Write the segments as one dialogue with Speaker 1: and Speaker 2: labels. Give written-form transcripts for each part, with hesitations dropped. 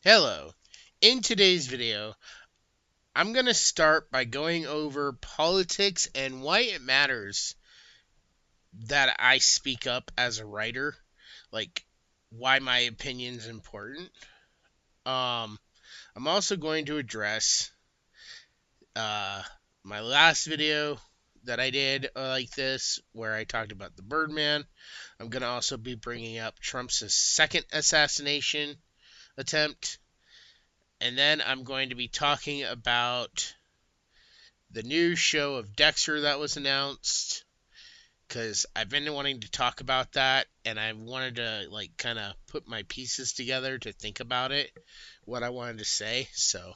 Speaker 1: Hello. In today's video, I'm going to start by going over politics and why it matters that I speak up as a writer, like why my opinion's important. Um, I'm also going to address uh, my last video that I did like this, where I talked about the Birdman. I'm going to also be bringing up Trump's second assassination attempt. And then I'm going to be talking about the new show of Dexter that was announced, because I've been wanting to talk about that and I wanted to like kind of put my pieces together to think about it, what I wanted to say. So,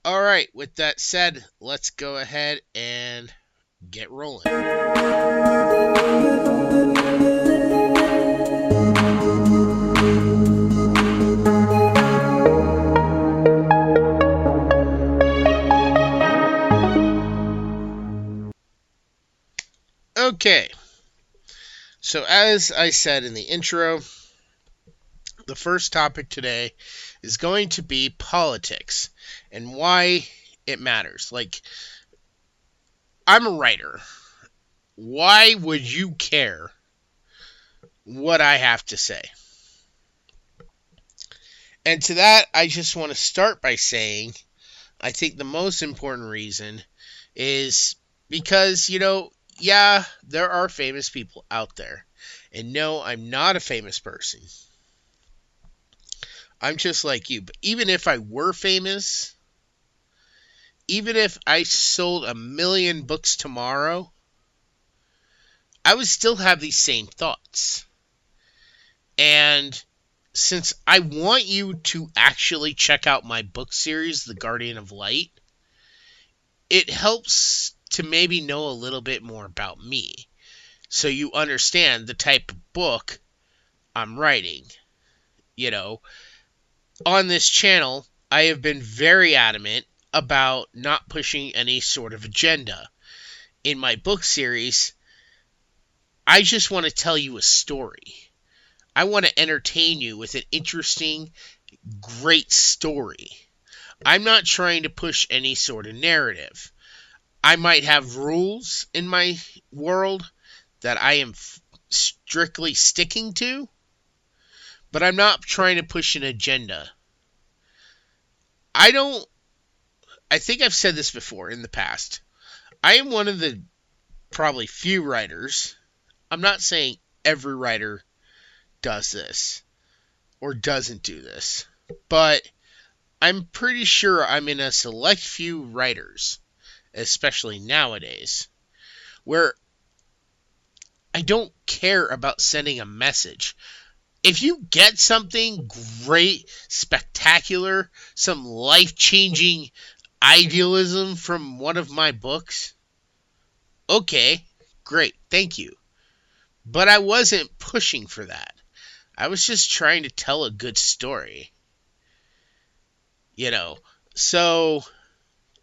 Speaker 1: all right, with that said, let's go ahead and get rolling. Okay, so as I said in the intro, the first topic today is going to be politics and why it matters. Like, I'm a writer. Why would you care what I have to say? And to that, I just want to start by saying I think the most important reason is because, yeah, there are famous people out there. And no, I'm not a famous person. I'm just like you. But even if I were famous, even if I sold 1,000,000 books tomorrow, I would still have these same thoughts. And since I want you to actually check out my book series, The Guardian of Light, it helps to maybe know a little bit more about me so you understand the type of book I'm writing. You know, on this channel, I have been very adamant about not pushing any sort of agenda. In my book series, I just want to tell you a story. I want to entertain you with an interesting, great story. I'm not trying to push any sort of narrative. I might have rules in my world that I am strictly sticking to, but I'm not trying to push an agenda. I think I've said this before in the past. I am one of the probably few writers. I'm not saying every writer does this or doesn't do this, but I'm pretty sure I'm in a select few writers, especially nowadays, where I don't care about sending a message. If you get something great, spectacular, some life-changing idealism from one of my books, okay, great, thank you. But I wasn't pushing for that. I was just trying to tell a good story. You know, so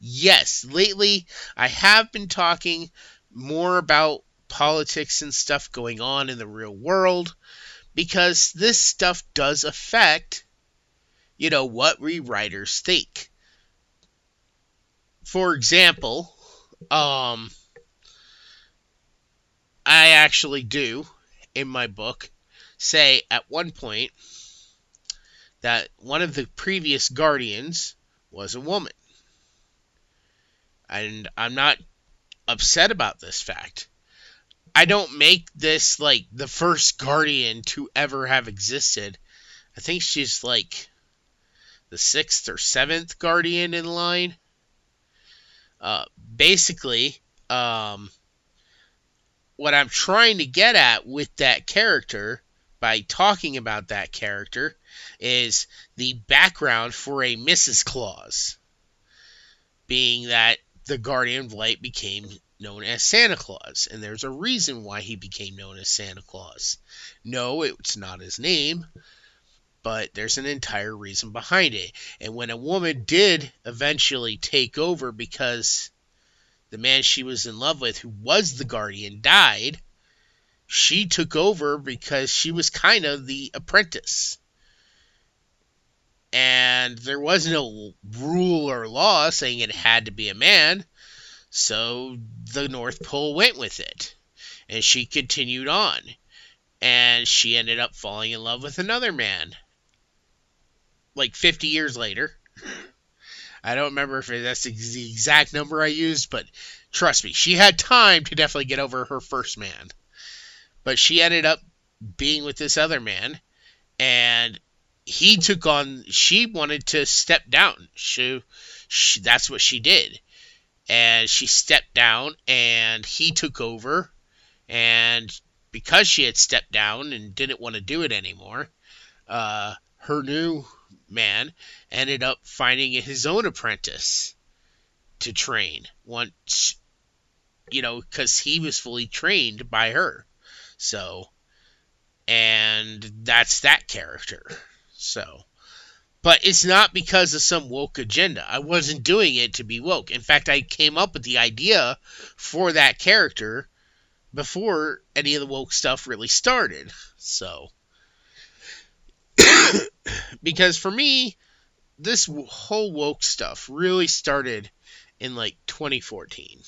Speaker 1: yes, lately I have been talking more about politics and stuff going on in the real world because this stuff does affect, what we writers think. For example, I actually do, in my book, say at one point that one of the previous guardians was a woman. And I'm not upset about this fact. I don't make this like the first guardian to ever have existed. I think she's like the 6th or 7th guardian in line. Basically, what I'm trying to get at with that character, by talking about that character, is the background for a Mrs. Claus, being that the Guardian of Light became known as Santa Claus, and there's a reason why he became known as Santa Claus. No, it's not his name, but there's an entire reason behind it. And when a woman did eventually take over because the man she was in love with, who was the Guardian, died, she took over because she was kind of the apprentice. And there was no rule or law saying it had to be a man, so the North Pole went with it. And she continued on. And she ended up falling in love with another man. Like 50 years later. I don't remember if that's the exact number I used, but trust me, she had time to definitely get over her first man. But she ended up being with this other man, and she wanted to step down. That's what she did. And she stepped down, and he took over. And because she had stepped down and didn't want to do it anymore, her new man ended up finding his own apprentice to train once, because he was fully trained by her. So, and that's that character. So, but it's not because of some woke agenda. I wasn't doing it to be woke. In fact, I came up with the idea for that character before any of the woke stuff really started. So, because for me, this whole woke stuff really started in like 2014,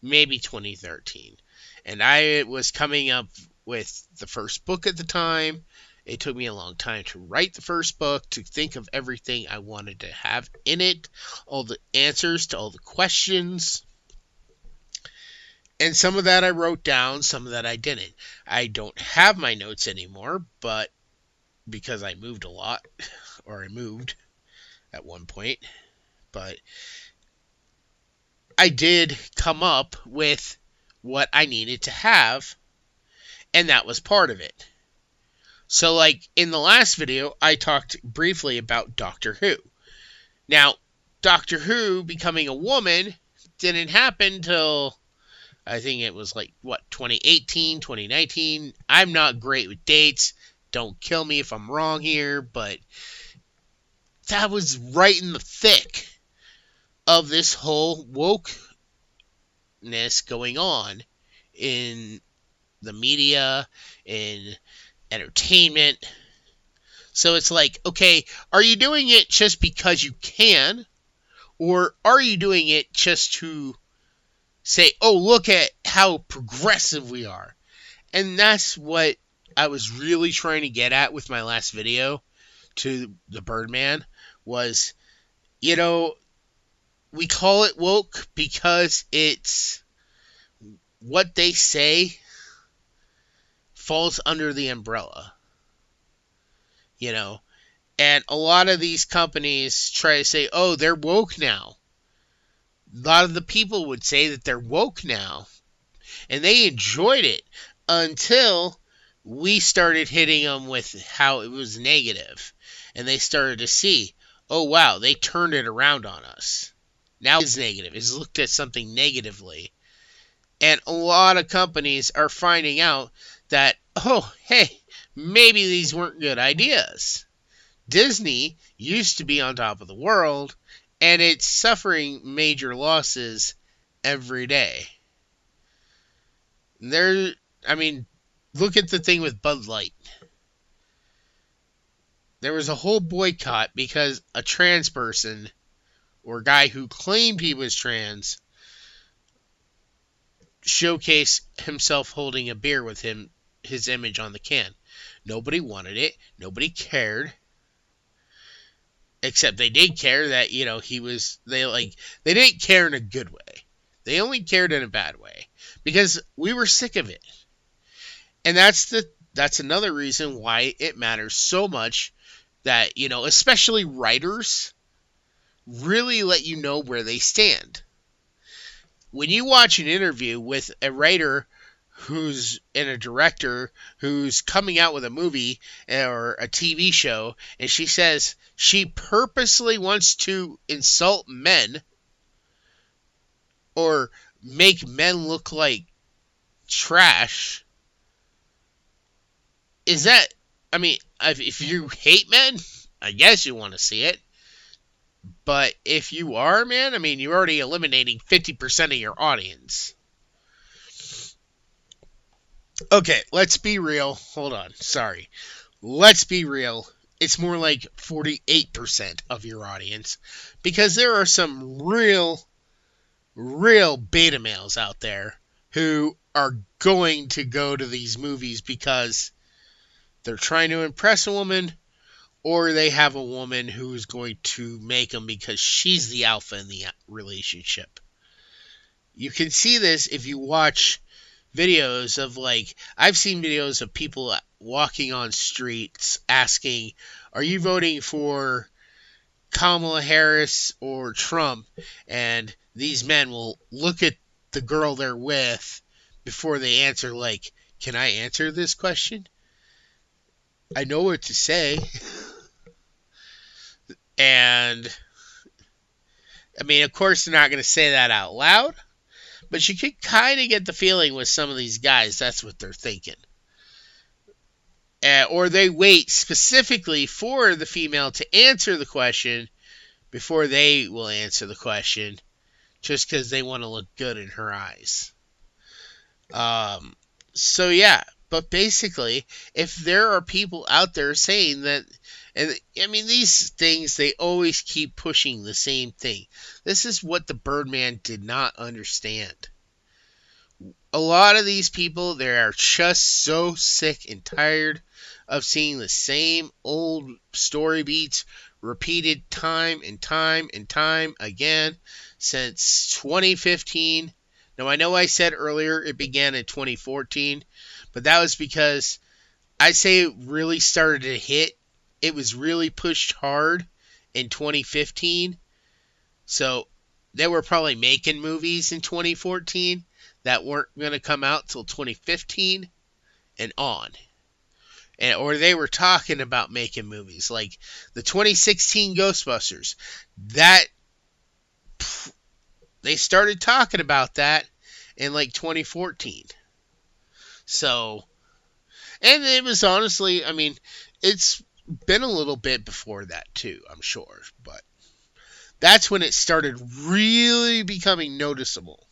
Speaker 1: maybe 2013. And I was coming up with the first book at the time. It took me a long time to write the first book, to think of everything I wanted to have in it, all the answers to all the questions. And some of that I wrote down, some of that I didn't. I don't have my notes anymore, but because I moved a lot, or I moved at one point, but I did come up with what I needed to have, and that was part of it. So, like, in the last video, I talked briefly about Doctor Who. Now, Doctor Who becoming a woman didn't happen till, I think it was like, 2018, 2019? I'm not great with dates. Don't kill me if I'm wrong here, but that was right in the thick of this whole wokeness going on in the media, in entertainment. So it's like, okay, are you doing it just because you can? Or are you doing it just to say, oh, look at how progressive we are? And that's what I was really trying to get at with my last video to the Birdman was, we call it woke because it's what they say falls under the umbrella. And a lot of these companies try to say, oh, they're woke now. A lot of the people would say that they're woke now. And they enjoyed it until we started hitting them with how it was negative. And they started to see, oh, wow, they turned it around on us. Now it's negative. It's looked at something negatively. And a lot of companies are finding out that, oh, hey, maybe these weren't good ideas. Disney used to be on top of the world, and it's suffering major losses every day. Look at the thing with Bud Light. There was a whole boycott because a trans person, or a guy who claimed he was trans, showcased himself holding a beer with his image on the can. Nobody wanted it. Nobody cared. Except they did care that, they didn't care in a good way. They only cared in a bad way. Because we were sick of it. And that's another reason why it matters so much that, especially writers really let you know where they stand. When you watch an interview with a writer and a director who's coming out with a movie or a TV show, and she says she purposely wants to insult men or make men look like trash, if you hate men, I guess you want to see it. But if you are, man, you're already eliminating 50% of your audience. Okay, let's be real. Hold on. Sorry. Let's be real. It's more like 48% of your audience, because there are some real beta males out there who are going to go to these movies because they're trying to impress a woman, or they have a woman who's going to make them because she's the alpha in the relationship. You can see this if you watch videos of, like, I've seen videos of people walking on streets asking, "Are you voting for Kamala Harris or Trump?" And these men will look at the girl they're with before they answer, like, "Can I answer this question? I know what to say." And I mean, of course, they're not going to say that out loud, but you can kind of get the feeling with some of these guys that's what they're thinking. Or they wait specifically for the female to answer the question before they will answer the question, just because they want to look good in her eyes. So yeah, but basically, if there are people out there saying that, and I mean, these things, they always keep pushing the same thing. This is what the Birdman did not understand. A lot of these people, they are just so sick and tired of seeing the same old story beats repeated time and time and time again since 2015. Now, I know I said earlier it began in 2014, but that was because I say it really started to hit. It was really pushed hard in 2015. So they were probably making movies in 2014 that weren't going to come out till 2015 and on. Or they were talking about making movies like the 2016 Ghostbusters. That they started talking about that in like 2014. So, and it was honestly, I mean, it's been a little bit before that too, I'm sure, but that's when it started really becoming noticeable.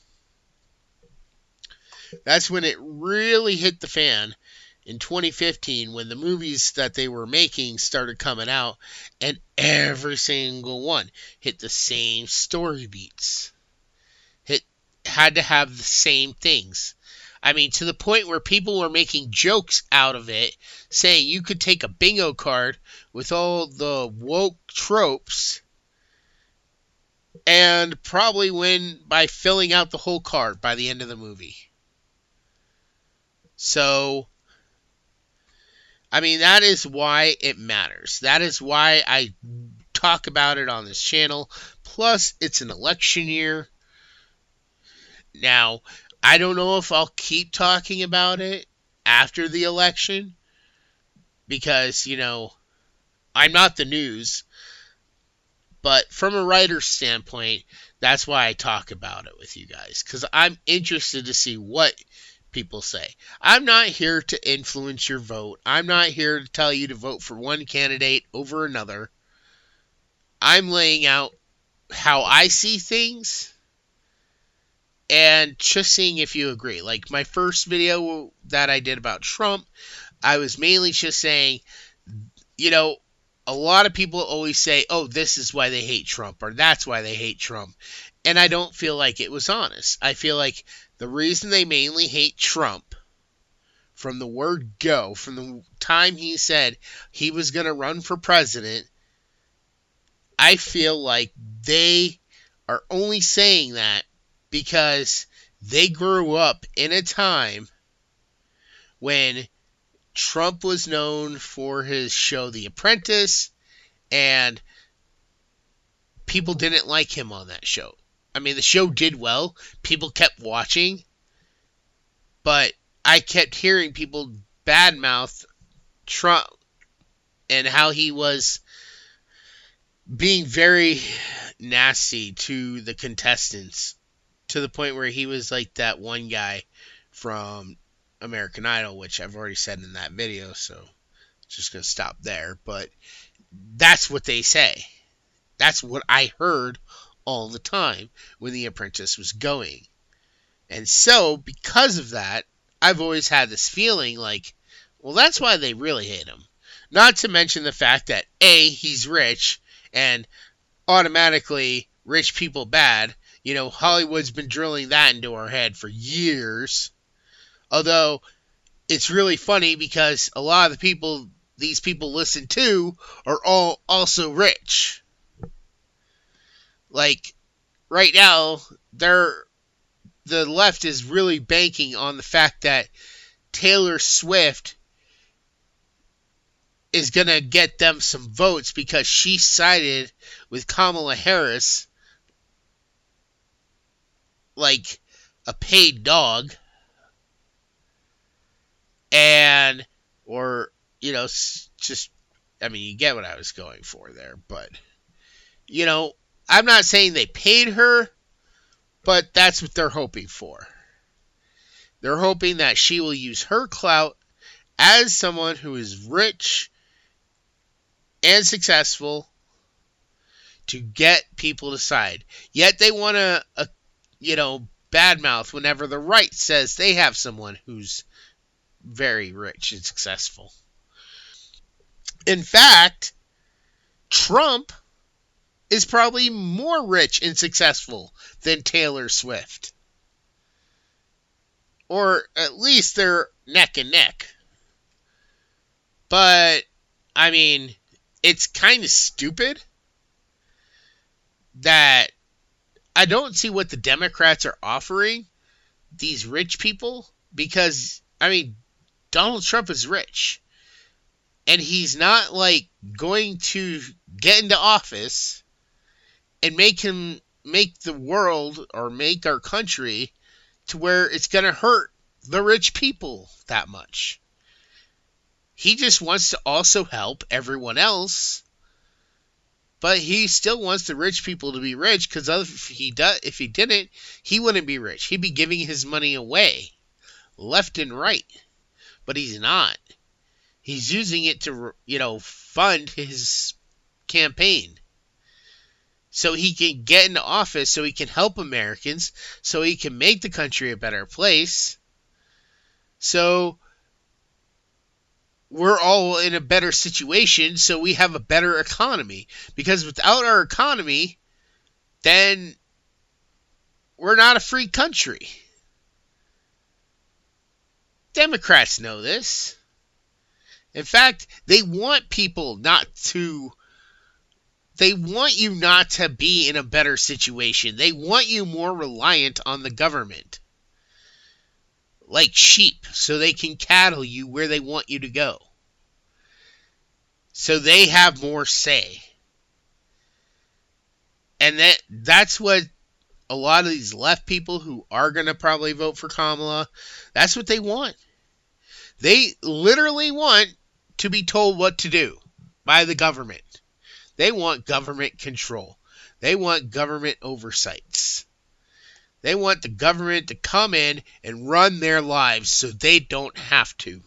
Speaker 1: That's when it really hit the fan in 2015, when the movies that they were making started coming out, and every single one hit the same story beats. Had to have the same things. I mean, to the point where people were making jokes out of it, saying you could take a bingo card with all the woke tropes and probably win by filling out the whole card by the end of the movie. So, I mean, that is why it matters. That is why I talk about it on this channel. Plus, it's an election year. Now, I don't know if I'll keep talking about it after the election because, you know, I'm not the news. But from a writer's standpoint, that's why I talk about it with you guys, because I'm interested to see what people say. I'm not here to influence your vote. I'm not here to tell you to vote for one candidate over another. I'm laying out how I see things and just seeing if you agree. Like my first video that I did about Trump, I was mainly just saying, you know, a lot of people always say, oh, this is why they hate Trump, or that's why they hate Trump. And I don't feel like it was honest. I feel like the reason they mainly hate Trump, from the word go, from the time he said he was going to run for president, I feel like they are only saying that because they grew up in a time when Trump was known for his show The Apprentice, and people didn't like him on that show. I mean, the show did well. People kept watching. But I kept hearing people badmouth Trump and how he was being very nasty to the contestants, to the point where he was like that one guy from American Idol, which I've already said in that video, so just going to stop there. But that's what they say. That's what I heard all the time when The Apprentice was going. And so, because of that, I've always had this feeling like, well, that's why they really hate him. Not to mention the fact that A, he's rich, and automatically rich people bad. Hollywood's been drilling that into our head for years. Although it's really funny because a lot of the people these people listen to are all also rich. Like right now, the left is really banking on the fact that Taylor Swift is going to get them some votes because she sided with Kamala Harris like a paid dog. And, or, just, I mean, you get what I was going for there. But, you know, I'm not saying they paid her, but that's what they're hoping for. They're hoping that she will use her clout as someone who is rich and successful to get people to side. Yet they want to, badmouth whenever the right says they have someone who's very rich and successful. In fact, Trump is probably more rich and successful than Taylor Swift. Or at least they're neck and neck. But, I mean, it's kind of stupid that I don't see what the Democrats are offering these rich people because, I mean, Donald Trump is rich. And he's not, going to get into office and make the world or make our country to where it's going to hurt the rich people that much. He just wants to also help everyone else, but he still wants the rich people to be rich because if he didn't, he wouldn't be rich. He'd be giving his money away left and right, but he's not. He's using it to, fund his campaign. So he can get into office, so he can help Americans, so he can make the country a better place. So we're all in a better situation, so we have a better economy. Because without our economy, then we're not a free country. Democrats know this. In fact, they want you not to be in a better situation. They want you more reliant on the government. Like sheep, so they can cattle you where they want you to go. So they have more say. And that's what a lot of these left people who are going to probably vote for Kamala, that's what they want. They literally want to be told what to do by the government. They want government control. They want government oversights. They want the government to come in and run their lives so they don't have to.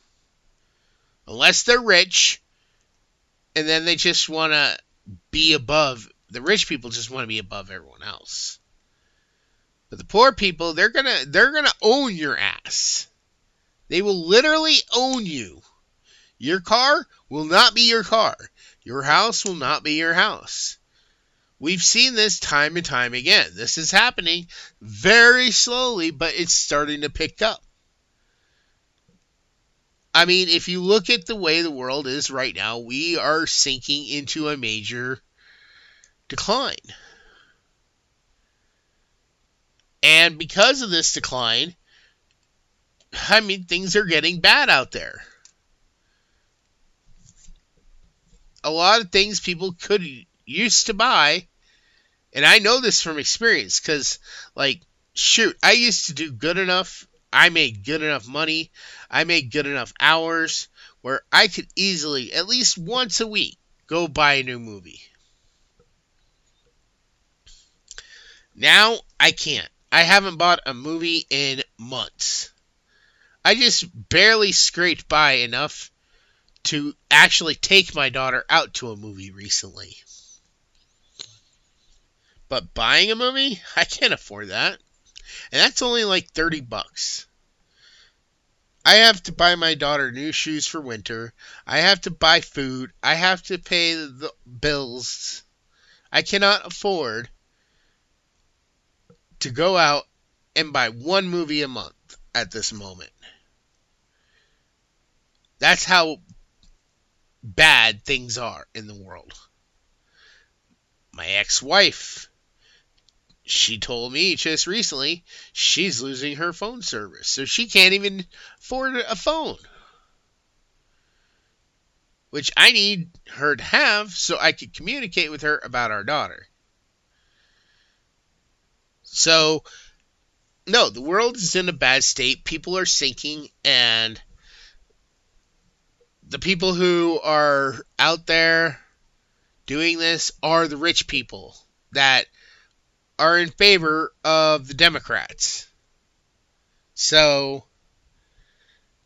Speaker 1: Unless they're rich, and then they just want to be above, the rich people just want to be above everyone else. But the poor people, they're gonna own your ass. They will literally own you. Your car will not be your car. Your house will not be your house. We've seen this time and time again. This is happening very slowly, but it's starting to pick up. I mean, if you look at the way the world is right now, we are sinking into a major decline. And because of this decline, I mean, things are getting bad out there. A lot of things people used to buy, and I know this from experience, because, I used to do good enough, I made good enough money, I made good enough hours, where I could easily, at least once a week, go buy a new movie. Now, I can't. I haven't bought a movie in months. I just barely scraped by enough to actually take my daughter out to a movie recently. But buying a movie, I can't afford that. And that's only like $30. I have to buy my daughter new shoes for winter. I have to buy food. I have to pay the bills. I cannot afford to go out and buy one movie a month at this moment. That's how bad things are in the world. My ex-wife, she told me just recently she's losing her phone service, so she can't even afford a phone, which I need her to have so I can communicate with her about our daughter. So, no, the world is in a bad state. People are sinking, and the people who are out there doing this are the rich people that are in favor of the Democrats. So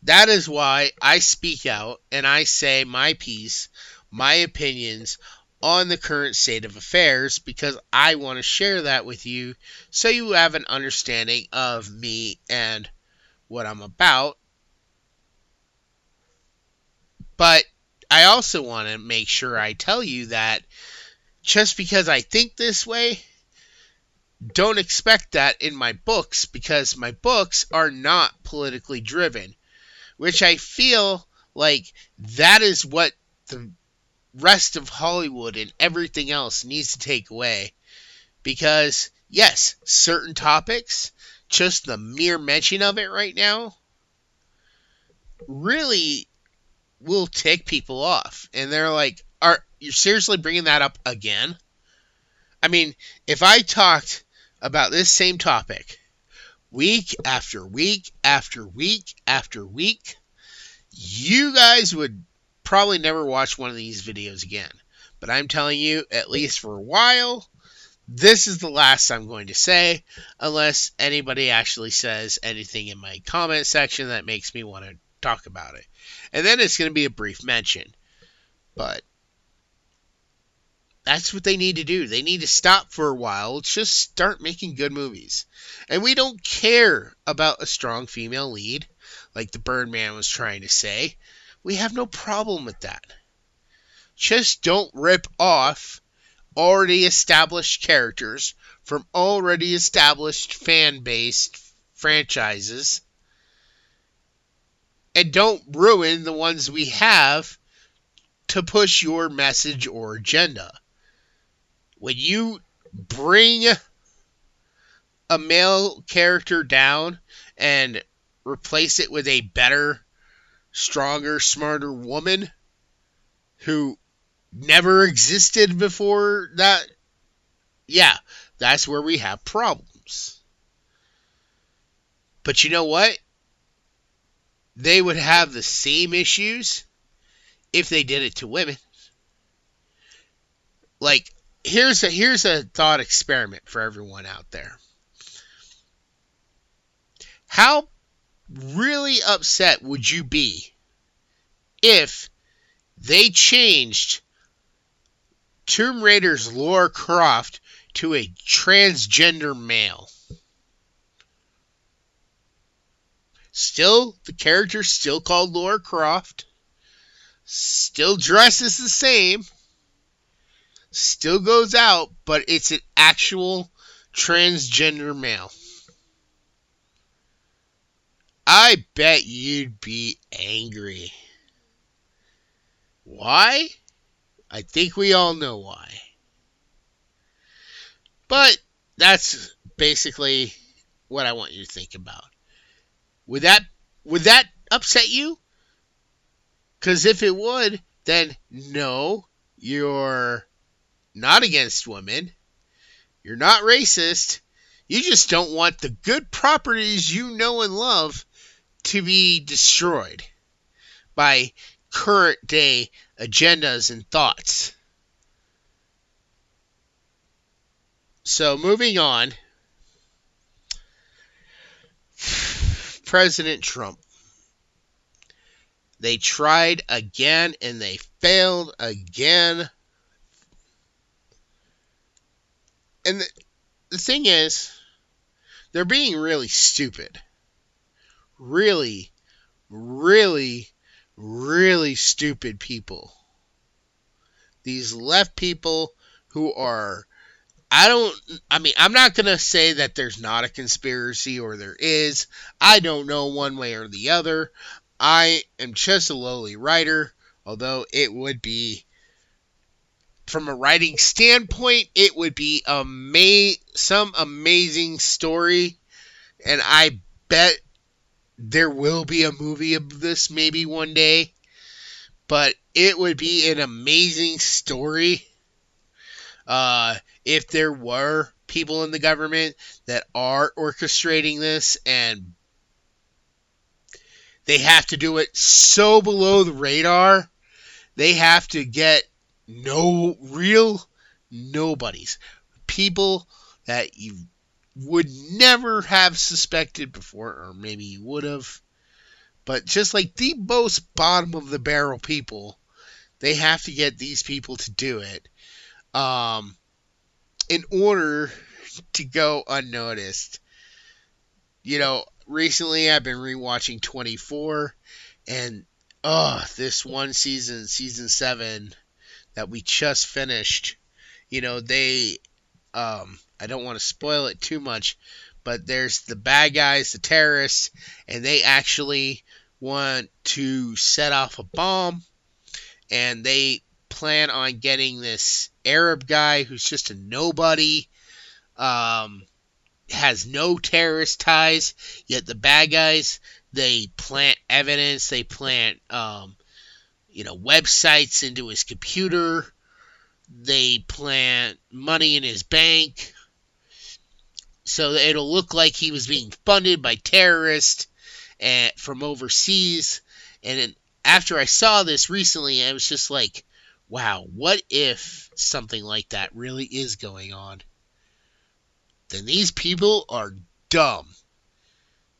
Speaker 1: that is why I speak out and I say my piece, my opinions on the current state of affairs, because I want to share that with you so you have an understanding of me and what I'm about. But I also want to make sure I tell you that just because I think this way, don't expect that in my books, because my books are not politically driven, which I feel like that is what the rest of Hollywood and everything else needs to take away. Because, yes, certain topics, just the mere mention of it right now, really will tick people off. And they're like, "Are you seriously bringing that up again?" I mean, if I talked about this same topic week after week after week after week, you guys would probably never watch one of these videos again. But I'm telling you, at least for a while, this is the last I'm going to say, unless anybody actually says anything in my comment section that makes me want to talk about it. And then it's going to be a brief mention. But that's what they need to do. They need to stop for a while. Just start making good movies. And we don't care about a strong female lead, like the Birdman was trying to say. We have no problem with that. Just don't rip off already established characters from already established fan-based franchises. And don't ruin the ones we have to push your message or agenda. When you bring a male character down and replace it with a better, stronger, smarter woman who never existed before that, yeah, that's where we have problems. But you know what? They would have the same issues if they did it to women. Like, here's a thought experiment for everyone out there. How really upset would you be if they changed Tomb Raider's Lara Croft to a transgender male? Still, the character's still called Lara Croft, still dresses the same, still goes out, but it's an actual transgender male. I bet you'd be angry. Why? I think we all know why. But that's basically what I want you to think about. Would that upset you? Because if it would, then no, you're not against women. You're not racist. You just don't want the good properties you know and love to be destroyed by current day agendas and thoughts. So moving on, President Trump. They tried again and they failed again. And the thing is, they're being really stupid. Really, really, really stupid people. These left people who are, I'm not going to say that there's not a conspiracy or there is. I don't know one way or the other. I am just a lowly writer, although it would be, from a writing standpoint, it would be some amazing story, and I bet there will be a movie of this maybe one day, but it would be an amazing story if there were people in the government that are orchestrating this, and they have to do it so below the radar. They have to get no real nobodies, people that you would never have suspected before, or maybe you would have, but just like the most bottom of the barrel people, they have to get these people to do it in order to go unnoticed. Recently I've been rewatching 24, and this one season 7 that we just finished, they I don't want to spoil it too much, but there's the bad guys, the terrorists, and they actually want to set off a bomb, and they plan on getting this Arab guy who's just a nobody, has no terrorist ties, yet the bad guys, they plant evidence, they plant websites into his computer, they plant money in his bank, so that it'll look like he was being funded by terrorists from overseas. And then after I saw this recently, I was just like, wow, what if something like that really is going on? Then these people are dumb.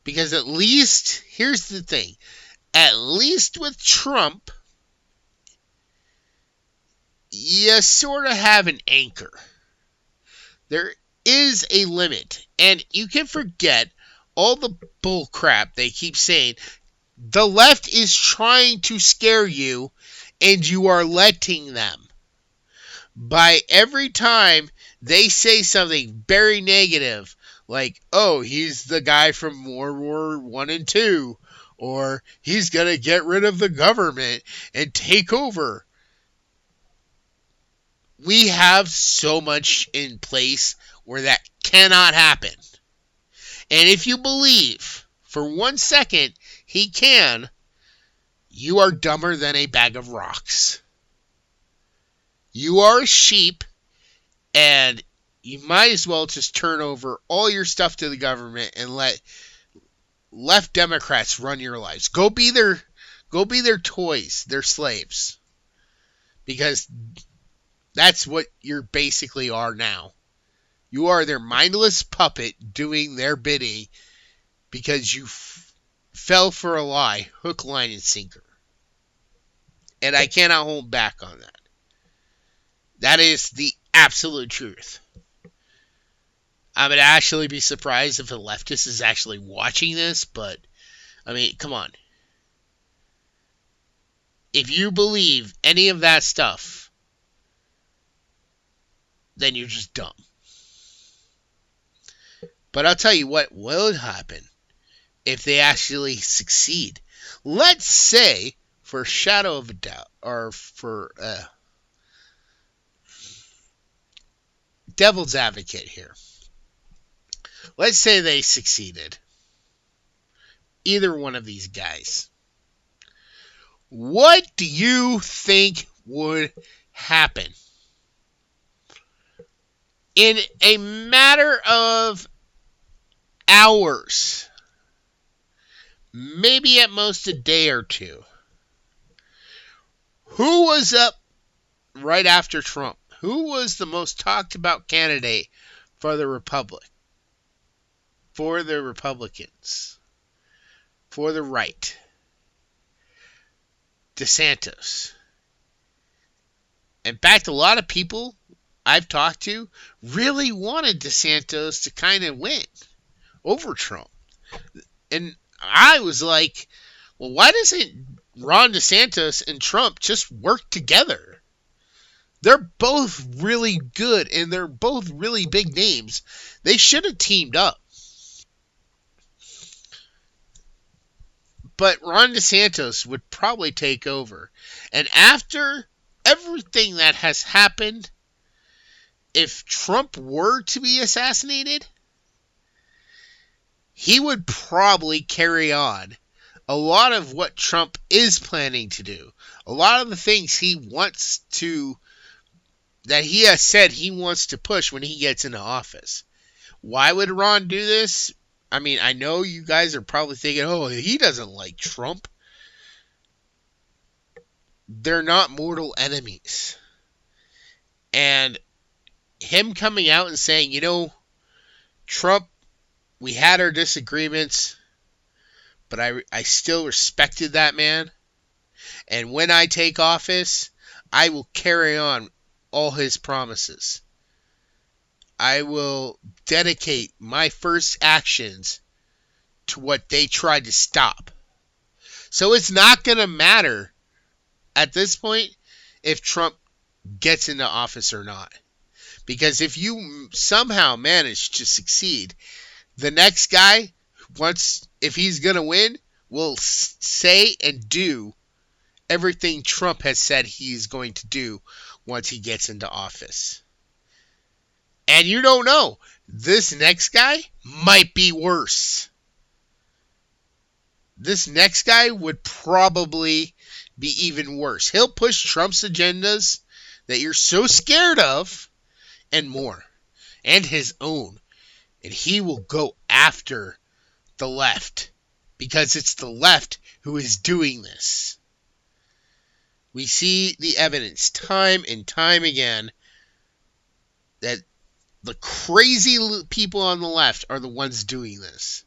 Speaker 1: Because at least, here's the thing, at least with Trump, you sort of have an anchor. There is a limit. And you can forget all the bull crap they keep saying. The left is trying to scare you, and you are letting them. By every time they say something very negative, like, oh, he's the guy from World War I and II, or he's going to get rid of the government and take over. We have so much in place where that cannot happen. And if you believe for 1 second he can, you are dumber than a bag of rocks. You are a sheep, and you might as well just turn over all your stuff to the government and let left Democrats run your lives. Go be their toys, their slaves. Because that's what you basically are now. You are their mindless puppet doing their bidding because you fell for a lie, hook, line, and sinker. And I cannot hold back on that. That is the absolute truth. I would actually be surprised if a leftist is actually watching this, but, come on. If you believe any of that stuff, then you're just dumb. But I'll tell you what will happen if they actually succeed. Let's say, for shadow of a doubt, or for devil's advocate here. Let's say they succeeded. Either one of these guys. What do you think would happen? In a matter of hours, maybe at most a day or two, who was up right after Trump? Who was the most talked about candidate for the Republicans, for the right? DeSantis. In fact, a lot of people I've talked to really wanted DeSantis to kind of win over Trump. And I was like, Well, why doesn't Ron DeSantis and Trump just work together? They're both really good and they're both really big names. They should have teamed up. But Ron DeSantis would probably take over. And after everything that has happened, if Trump were to be assassinated, he would probably carry on a lot of what Trump is planning to do. A lot of the things that he has said he wants to push when he gets into office. Why would Ron do this? I mean, I know you guys are probably thinking, oh, he doesn't like Trump. They're not mortal enemies. And him coming out and saying, Trump, we had our disagreements, but I still respected that man. And when I take office, I will carry on all his promises. I will dedicate my first actions to what they tried to stop. So it's not going to matter at this point if Trump gets into office or not. Because if you somehow manage to succeed, the next guy, if he's going to win, will say and do everything Trump has said he's going to do once he gets into office. And you don't know. This next guy might be worse. This next guy would probably be even worse. He'll push Trump's agendas that you're so scared of and more. And his own. And he will go after the left. Because it's the left who is doing this. We see the evidence time and time again that the crazy people on the left are the ones doing this.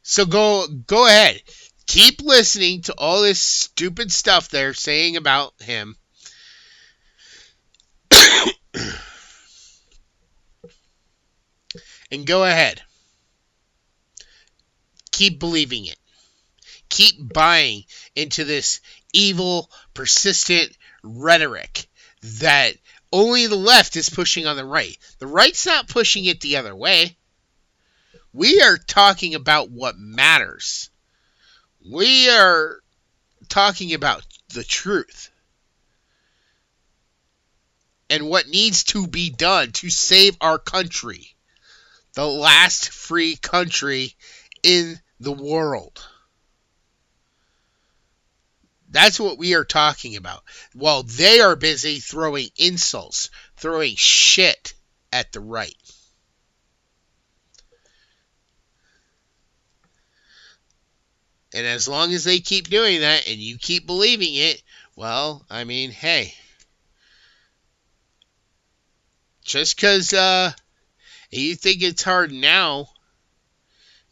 Speaker 1: So go ahead. Keep listening to all this stupid stuff they're saying about him. And go ahead. Keep believing it. Keep buying into this evil, persistent rhetoric that only the left is pushing on the right. The right's not pushing it the other way. We are talking about what matters. We are talking about the truth. And what needs to be done to save our country. The last free country in the world. That's what we are talking about. While they are busy throwing insults, throwing shit at the right. And as long as they keep doing that and you keep believing it, well, I mean, hey. Just because you think it's hard now,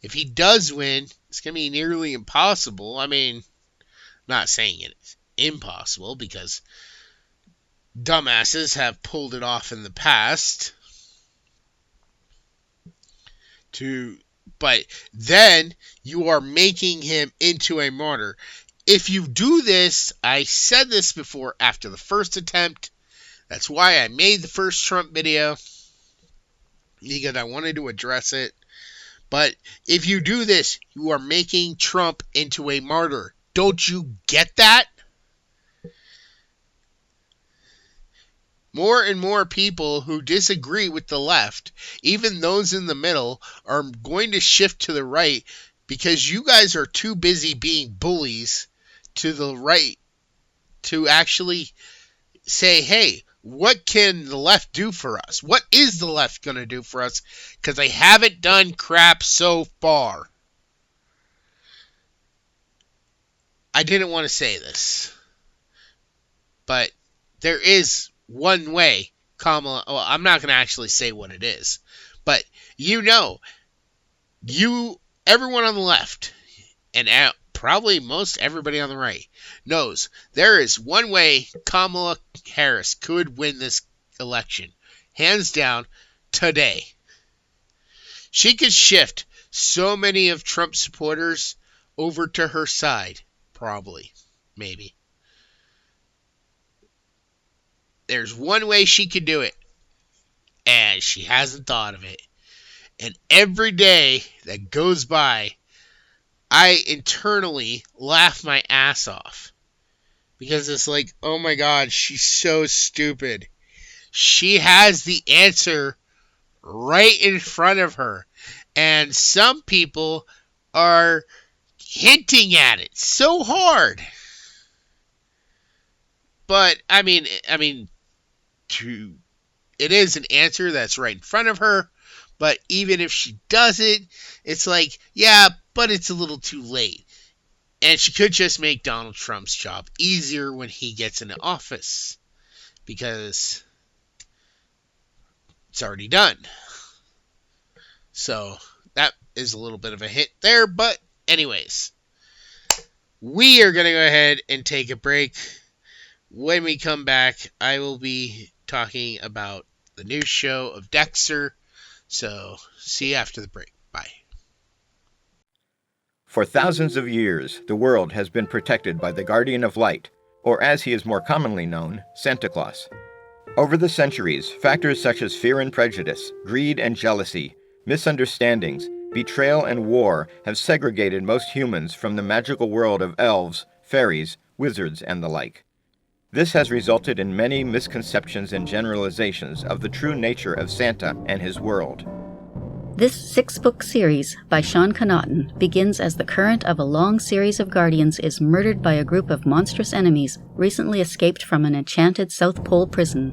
Speaker 1: if he does win, it's going to be nearly impossible. I mean, not saying it's impossible because dumbasses have pulled it off in the past. But then you are making him into a martyr. If you do this, I said this before after the first attempt. That's why I made the first Trump video. Because I wanted to address it. But if you do this, you are making Trump into a martyr. Don't you get that? More and more people who disagree with the left, even those in the middle, are going to shift to the right because you guys are too busy being bullies to the right to actually say, hey, what can the left do for us? What is the left going to do for us? Because they haven't done crap so far. I didn't want to say this, but there is one way Kamala, well, I'm not going to actually say what it is, but everyone on the left, and probably most everybody on the right, knows there is one way Kamala Harris could win this election, hands down, today. She could shift so many of Trump's supporters over to her side. Probably. Maybe. There's one way she could do it, and she hasn't thought of it. And every day that goes by, I internally laugh my ass off. Because it's like, oh my god, she's so stupid. She has the answer right in front of her. And some people are hinting at it so hard. But it is an answer that's right in front of her. But even if she does it, it's like, yeah, but it's a little too late. And she could just make Donald Trump's job easier when he gets into office. Because it's already done. So that is a little bit of a hint there. But anyways, we are going to go ahead and take a break. When we come back, I will be talking about the new show of Dexter. So see you after the break. Bye.
Speaker 2: For thousands of years, the world has been protected by the Guardian of Light, or as he is more commonly known, Santa Claus. Over the centuries, factors such as fear and prejudice, greed and jealousy, misunderstandings, betrayal and war have segregated most humans from the magical world of elves, fairies, wizards, and the like. This has resulted in many misconceptions and generalizations of the true nature of Santa and his world.
Speaker 3: This 6-book series by Sean Connaughton begins as the current of a long series of Guardians is murdered by a group of monstrous enemies recently escaped from an enchanted South Pole prison.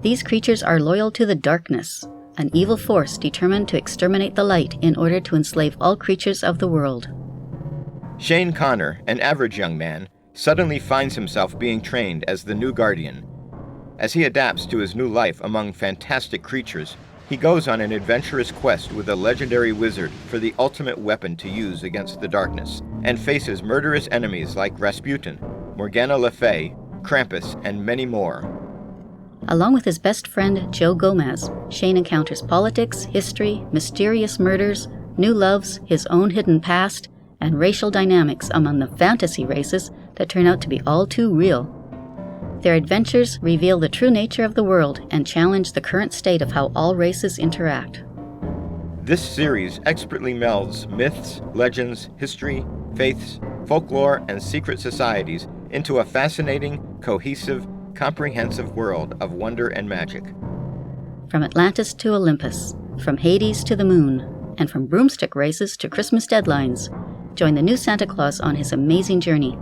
Speaker 3: These creatures are loyal to the darkness, an evil force determined to exterminate the light in order to enslave all creatures of the world.
Speaker 2: Shane Connor, an average young man, suddenly finds himself being trained as the new Guardian. As he adapts to his new life among fantastic creatures, he goes on an adventurous quest with a legendary wizard for the ultimate weapon to use against the darkness, and faces murderous enemies like Rasputin, Morgana Le Fay, Krampus, and many more.
Speaker 3: Along with his best friend, Joe Gomez, Shane encounters politics, history, mysterious murders, new loves, his own hidden past, and racial dynamics among the fantasy races that turn out to be all too real. Their adventures reveal the true nature of the world and challenge the current state of how all races interact.
Speaker 2: This series expertly melds myths, legends, history, faiths, folklore, and secret societies into a fascinating, cohesive, comprehensive world of wonder and magic.
Speaker 3: From Atlantis to Olympus, from Hades to the moon, and from broomstick races to Christmas deadlines, join the new Santa Claus on his amazing journey.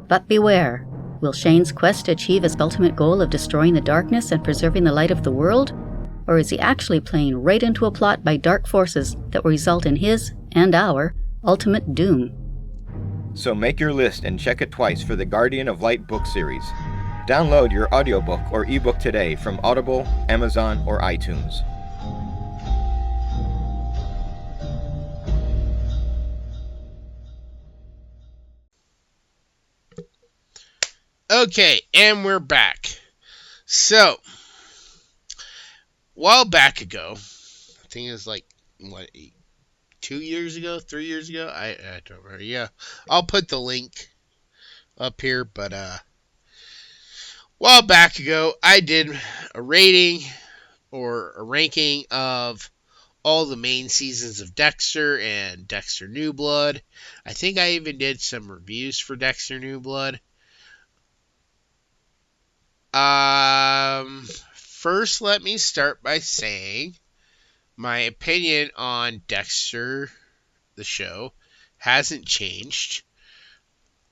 Speaker 3: But beware! Will Shane's quest achieve his ultimate goal of destroying the darkness and preserving the light of the world? Or is he actually playing right into a plot by dark forces that will result in his, and our, ultimate doom?
Speaker 2: So make your list and check it twice for the Guardian of Light book series. Download your audiobook or ebook today from Audible, Amazon, or iTunes.
Speaker 1: Okay, and we're back. So, a while back ago, I think it was like, 2 years ago, 3 years ago? I don't remember. Yeah, I'll put the link up here, but a while back ago, I did a rating or a ranking of all the main seasons of Dexter and Dexter New Blood. I think I even did some reviews for Dexter New Blood. First, let me start by saying my opinion on Dexter, the show, hasn't changed.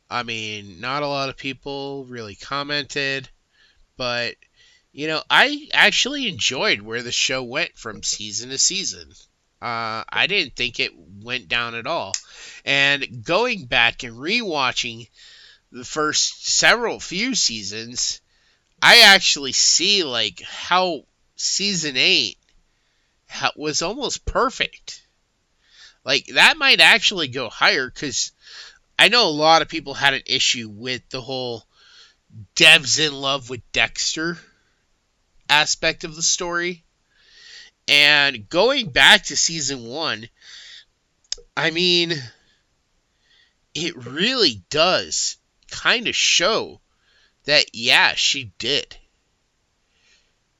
Speaker 1: I mean, not a lot of people really commented, but, I actually enjoyed where the show went from season to season. I didn't think it went down at all. And going back and rewatching the first few seasons, I actually see how season 8 was almost perfect. That might actually go higher, because I know a lot of people had an issue with the whole Dev's in love with Dexter aspect of the story. And going back to season 1, I mean, it really does kind of show that, yeah, she did.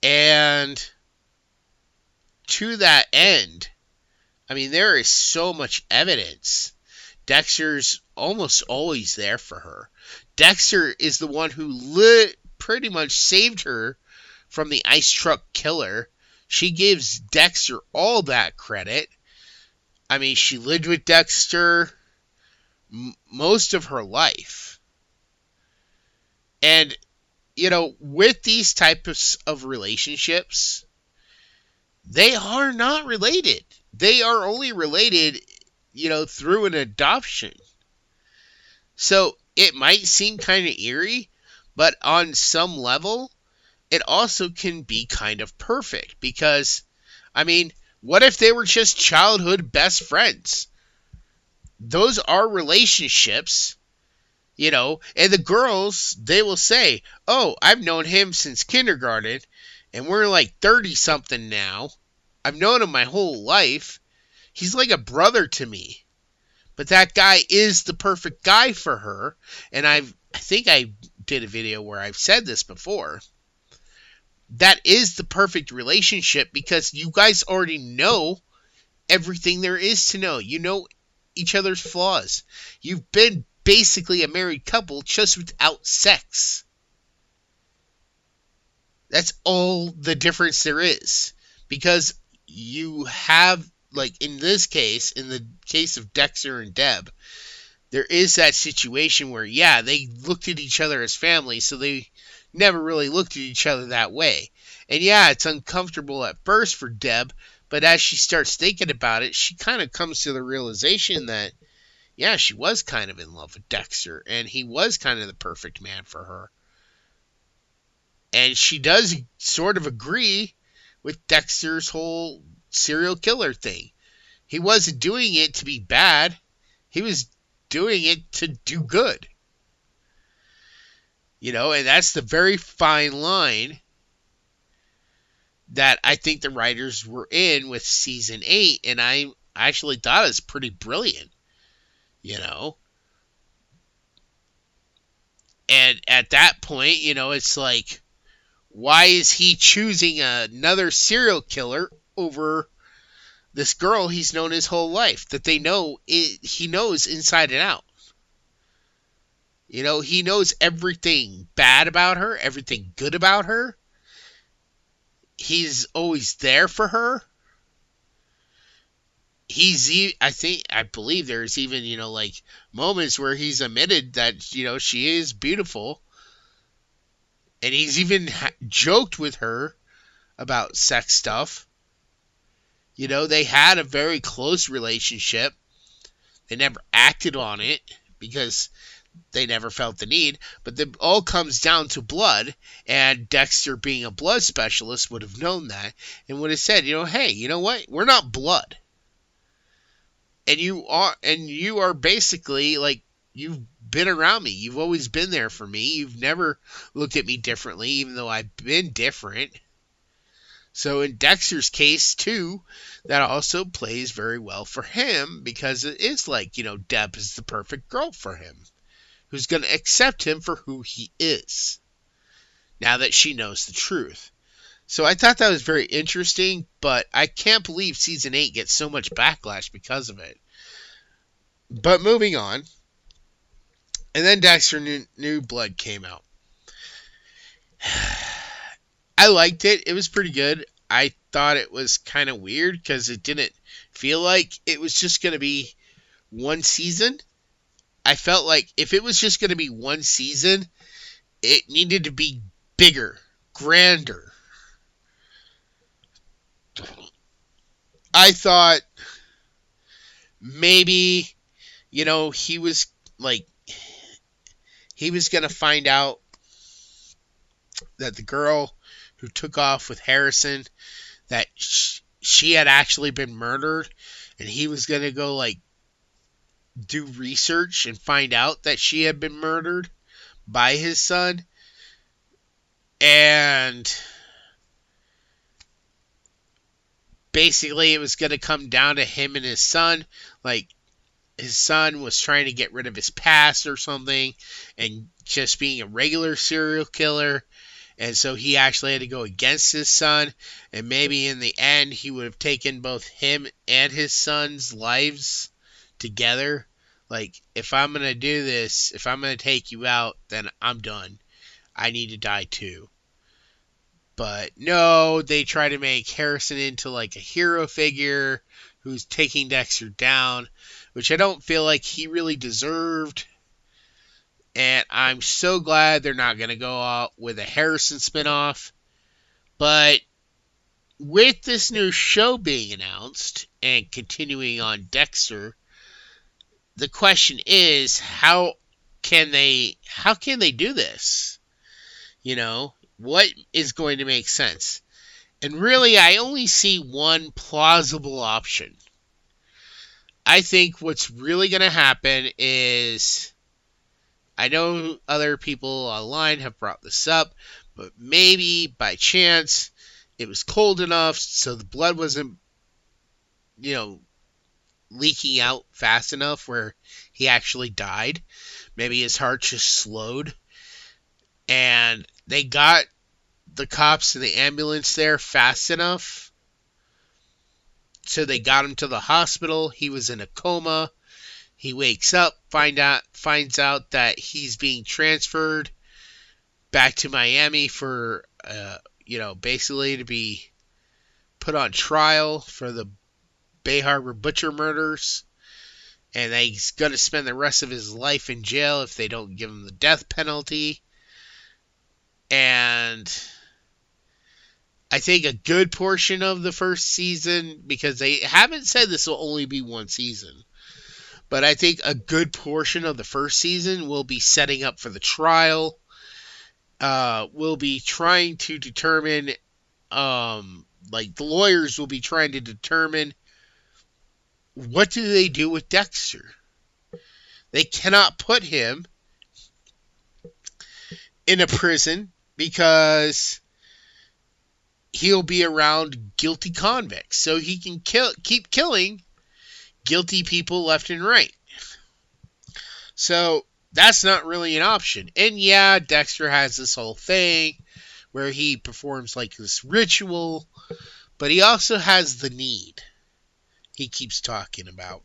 Speaker 1: And to that end, I mean, there is so much evidence. Dexter's almost always there for her. Dexter is the one who pretty much saved her from the ice truck killer. She gives Dexter all that credit. I mean, she lived with Dexter most of her life. And, with these types of relationships, they are not related. They are only related, through an adoption. So it might seem kind of eerie, but on some level, it also can be kind of perfect. Because, I mean, what if they were just childhood best friends? Those are relationships, and the girls, they will say, oh, I've known him since kindergarten, and we're like 30-something now. I've known him my whole life. He's like a brother to me. But that guy is the perfect guy for her. And I think I did a video where I've said this before. That is the perfect relationship because you guys already know everything there is to know. You know each other's flaws. You've been basically a married couple just without sex. That's all the difference there is. Because you have, like in this case, in the case of Dexter and Deb, there is that situation where, yeah, they looked at each other as family, so they never really looked at each other that way. And yeah, it's uncomfortable at first for Deb, but as she starts thinking about it, she kind of comes to the realization that, yeah, she was kind of in love with Dexter, and he was kind of the perfect man for her. And she does sort of agree with Dexter's whole serial killer thing. He wasn't doing it to be bad. He was doing it to do good. And that's the very fine line that I think the writers were in with season 8, and I actually thought it was pretty brilliant. And at that point, it's like, why is he choosing another serial killer over this girl he's known his whole life, that he knows inside and out? He knows everything bad about her, everything good about her. He's always there for her. I believe there's even, like moments where he's admitted that, she is beautiful. And he's even joked with her about sex stuff. They had a very close relationship. They never acted on it because they never felt the need. But it all comes down to blood. And Dexter, being a blood specialist, would have known that and would have said, hey, you know what? We're not blood. And you are basically like, you've been around me. You've always been there for me. You've never looked at me differently, even though I've been different. So in Dexter's case, too, that also plays very well for him because it is like, Deb is the perfect girl for him, who's going to accept him for who he is, now that she knows the truth. So I thought that was very interesting, but I can't believe season 8 gets so much backlash because of it. But moving on. And then Dexter New Blood came out. I liked it. It was pretty good. I thought it was kind of weird because it didn't feel like it was just going to be one season. I felt like if it was just going to be one season, it needed to be bigger, grander. I thought maybe, he was going to find out that the girl who took off with Harrison, that she had actually been murdered, and he was going to go do research and find out that she had been murdered by his son. And basically it was going to come down to him and his son, his son was trying to get rid of his past or something and just being a regular serial killer. And so he actually had to go against his son. And maybe in the end, he would have taken both him and his son's lives together. Like, if I'm going to do this, if I'm going to take you out, then I'm done. I need to die too. But no, they try to make Harrison into like a hero figure who's taking Dexter down, which I don't feel like he really deserved. And I'm so glad they're not going to go out with a Harrison spinoff. But with this new show being announced and continuing on Dexter, the question is how can they do this? What is going to make sense? And really, I only see one plausible option. I think what's really going to happen is, I know other people online have brought this up, but maybe by chance it was cold enough so the blood wasn't, leaking out fast enough where he actually died. Maybe his heart just slowed. And they got the cops and the ambulance there fast enough. So they got him to the hospital. He was in a coma. He wakes up, finds out that he's being transferred back to Miami for, basically to be put on trial for the Bay Harbor Butcher murders. And that he's going to spend the rest of his life in jail if they don't give him the death penalty. And I think a good portion of the first season, because they haven't said this will only be one season, but I think a good portion of the first season will be setting up for the trial. Will be trying to determine, the lawyers will be trying to determine, what do they do with Dexter? They cannot put him in a prison because he'll be around guilty convicts. So he can keep killing guilty people left and right. So that's not really an option. And yeah, Dexter has this whole thing where he performs like this ritual, but he also has the need. He keeps talking about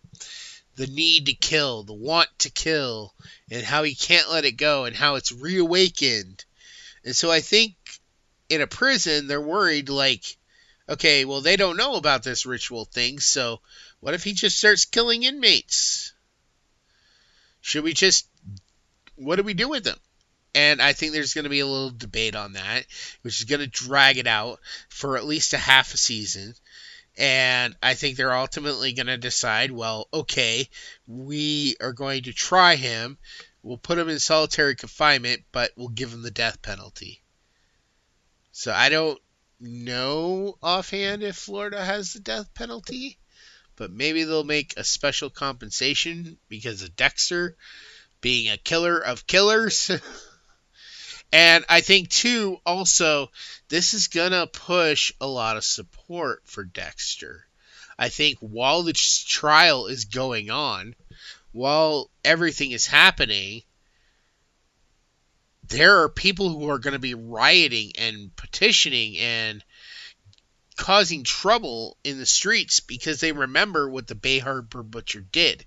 Speaker 1: the need to kill, the want to kill, and how he can't let it go, and how it's reawakened. And so I think in a prison, they're worried, like, okay, well, they don't know about this ritual thing, so what if he just starts killing inmates? What do we do with him? And I think there's going to be a little debate on that, which is going to drag it out for at least a half a season. And I think they're ultimately going to decide, well, okay, we are going to try him. We'll put him in solitary confinement, but we'll give him the death penalty. So I don't know offhand if Florida has the death penalty, but maybe they'll make a special compensation because of Dexter being a killer of killers. And I think, too, also, this is going to push a lot of support for Dexter. I think while the trial is going on, while everything is happening, there are people who are going to be rioting and petitioning and causing trouble in the streets because they remember what the Bay Harbor Butcher did,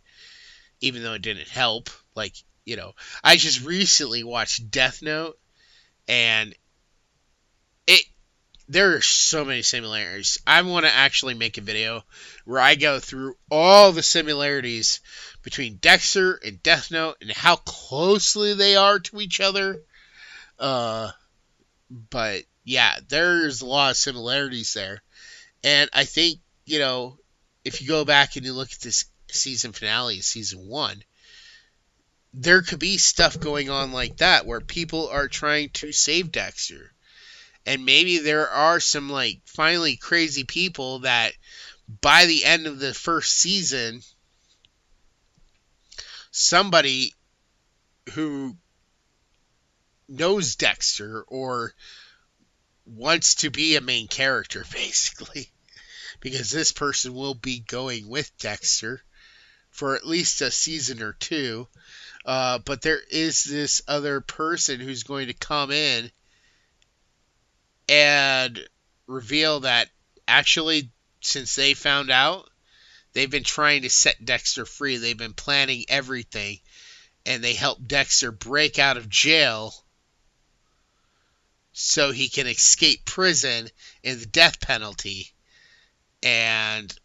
Speaker 1: even though it didn't help. I just recently watched Death Note, and there are so many similarities. I want to actually make a video where I go through all the similarities between Dexter and Death Note and how closely they are to each other. But yeah, there's a lot of similarities there. And I think, if you go back and you look at this season finale, season 1, there could be stuff going on like that where people are trying to save Dexter. And maybe there are some finally crazy people that by the end of the first season, somebody who knows Dexter or wants to be a main character, basically, because this person will be going with Dexter, for at least a season or two. But there is this other person who's going to come in and reveal that actually, since they found out, they've been trying to set Dexter free. They've been planning everything, and they helped Dexter break out of jail so he can escape prison and the death penalty. And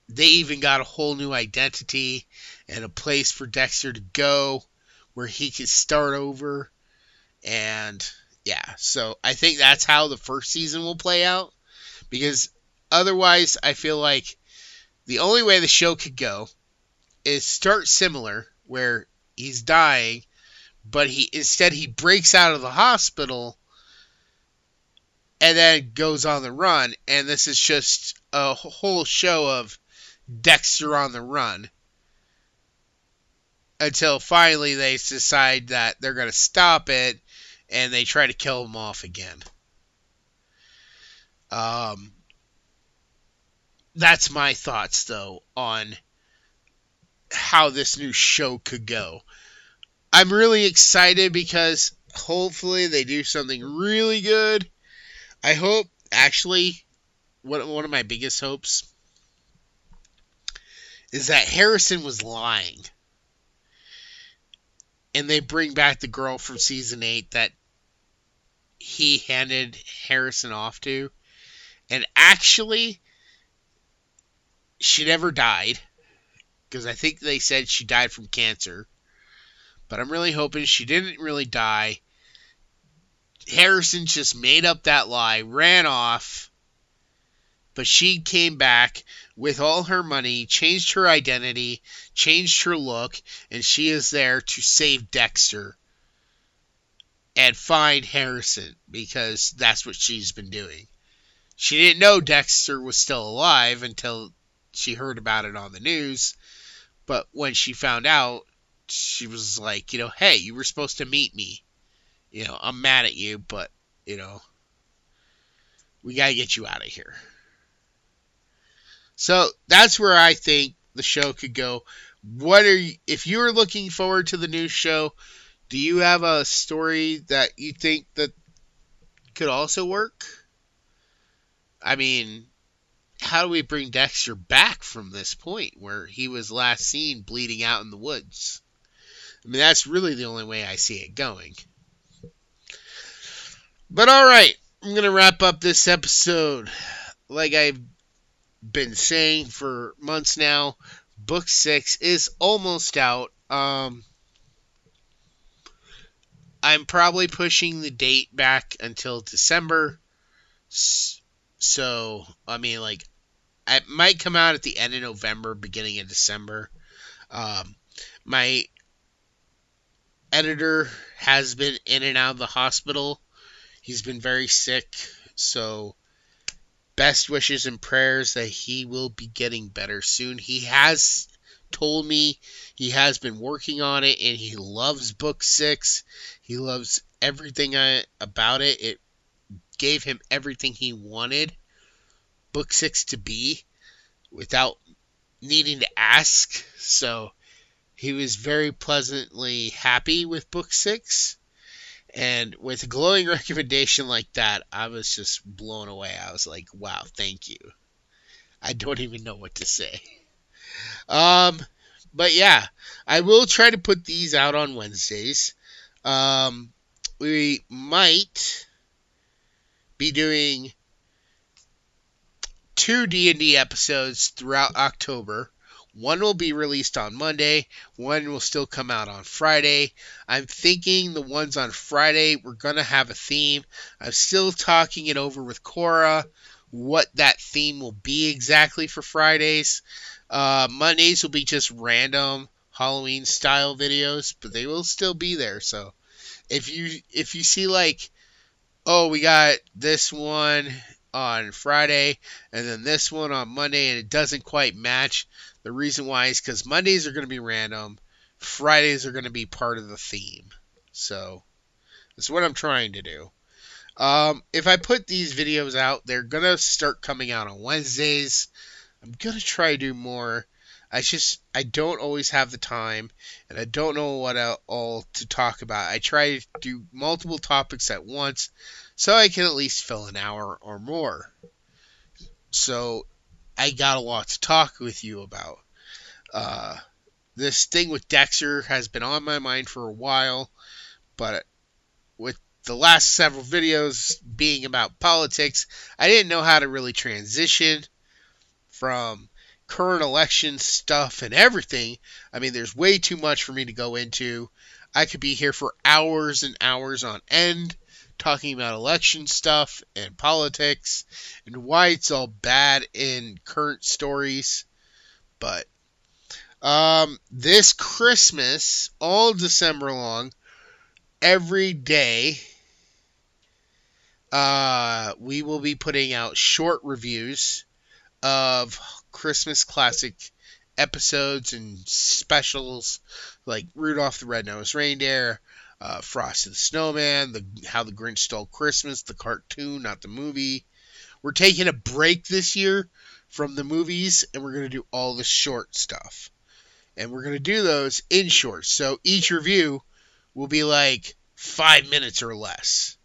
Speaker 1: they even got a whole new identity and a place for Dexter to go where he can start over. And yeah, so I think that's how the first season will play out, because otherwise I feel like the only way the show could go is start similar, where he's dying, but he breaks out of the hospital and then goes on the run, and this is just a whole show of Dexter on the run until finally they decide that they're going to stop it, and they try to kill him off again. That's my thoughts, though, on how this new show could go. I'm really excited because hopefully they do something really good. I hope, actually, one of my biggest hopes is that Harrison was lying. And they bring back the girl from season 8 that he handed Harrison off to. And actually, she never died, because I think they said she died from cancer. But I'm really hoping she didn't really die. Harrison just made up that lie, ran off, but she came back with all her money, changed her identity, changed her look, and she is there to save Dexter and find Harrison, because that's what she's been doing. She didn't know Dexter was still alive until she heard about it on the news, but when she found out, she was like, hey, you were supposed to meet me. I'm mad at you, but, we gotta get you out of here. So that's where I think the show could go. If you're looking forward to the new show, do you have a story that you think that could also work? I mean, how do we bring Dexter back from this point where he was last seen bleeding out in the woods? I mean, that's really the only way I see it going. But alright, I'm going to wrap up this episode. Like I've been saying for months now, book 6 is almost out. I'm probably pushing the date back until December. So, I mean, like, it might come out at the end of November, beginning of December. My editor has been in and out of the hospital. He's been very sick, so best wishes and prayers that he will be getting better soon. He has told me he has been working on it, and he loves book 6. He loves everything about it. It gave him everything he wanted book 6 to be without needing to ask. So he was very pleasantly happy with book 6. And with a glowing recommendation like that, I was just blown away. I was like, wow, thank you. I don't even know what to say. But yeah, I will try to put these out on Wednesdays. We might be doing 2 D&D episodes throughout October. One will be released on Monday. One will still come out on Friday. I'm thinking the ones on Friday, we're going to have a theme. I'm still talking it over with Cora, what that theme will be exactly for Fridays. Mondays will be just random Halloween style videos, but they will still be there. So if you see like, oh, we got this one on Friday and then this one on Monday and it doesn't quite match, the reason why is because Mondays are going to be random, Fridays are going to be part of the theme. So that's what I'm trying to do. If I put these videos out, they're going to start coming out on Wednesdays. I'm going to try to do more I don't always have the time, and I don't know what all to talk about. I try to do multiple topics at once so I can at least fill an hour or more. So I got a lot to talk with you about. Uh, this thing with Dexter has been on my mind for a while, but with the last several videos being about politics, I didn't know how to really transition from current election stuff and everything. I mean, there's way too much for me to go into. I could be here for hours and hours on end talking about election stuff and politics and why it's all bad in current stories. But this Christmas, all December long, every day, we will be putting out short reviews of Christmas classic episodes and specials like Rudolph the Red-Nosed Reindeer, Frosty the Snowman, How the Grinch Stole Christmas, the cartoon, not the movie. We're taking a break this year from the movies, and we're going to do all the short stuff. And we're going to do those in shorts. So each review will be like 5 minutes or less.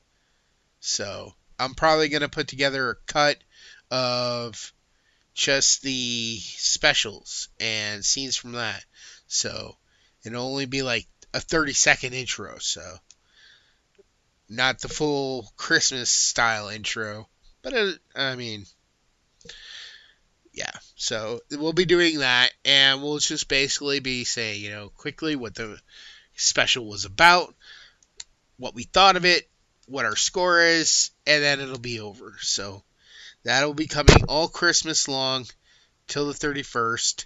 Speaker 1: So I'm probably going to put together a cut of just the specials and scenes from that. So it'll only be like a 30-second intro. So not the full Christmas style intro. But I mean, yeah. So we'll be doing that. And we'll just basically be saying, quickly what the special was about, what we thought of it, what our score is, and then it'll be over. So that'll be coming all Christmas long till the 31st.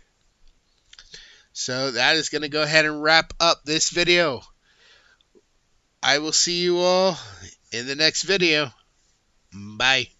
Speaker 1: So that is going to go ahead and wrap up this video. I will see you all in the next video. Bye.